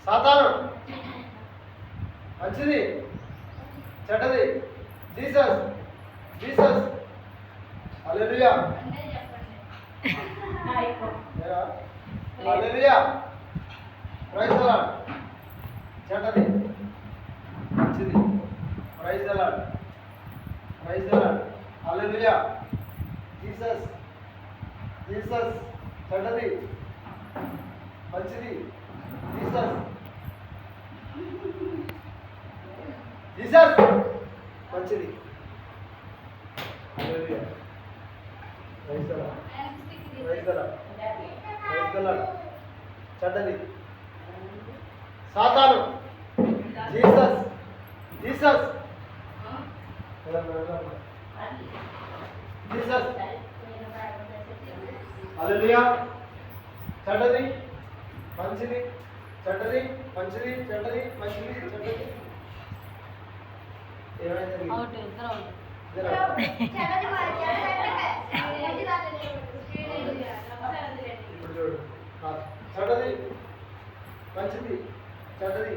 సాతాను మంచిది చెడ్డది. Jesus Jesus hallelujah hallelujah praise the Lord. చెడ్డది మంచిది. Praise the Lord praise the Lord hallelujah. Jesus Jesus చెడ్డది మంచిది. జీసస్ జీసస్ మంచిది. Hallelujah praise the Lord praise the Lord praise the Lord. చెడ్డది సాతాను. Jesus Jesus Jesus hallelujah. చెడ్డది మంచిది చెడ్డది మంచిది చెడ్డది మంచిది చెడ్డది. ఏమైంది? ఇప్పుడు చూడు. చెడ్డది మంచిది చెడ్డది.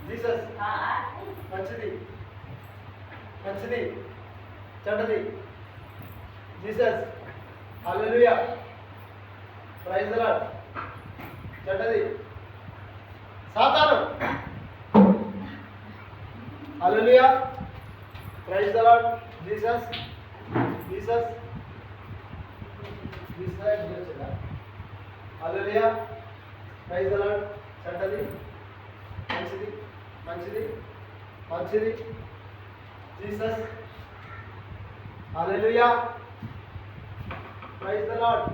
జీసస్ మంచిది మంచిది చెడ్డది. Jesus hallelujah praise the Lord. చెడ్డది సాతాను. Hallelujah praise the Lord. Jesus Jesus Jesus hallelujah praise the Lord. చెడ్డది మంచిది మంచిది మంచిది. Jesus hallelujah praise the lord.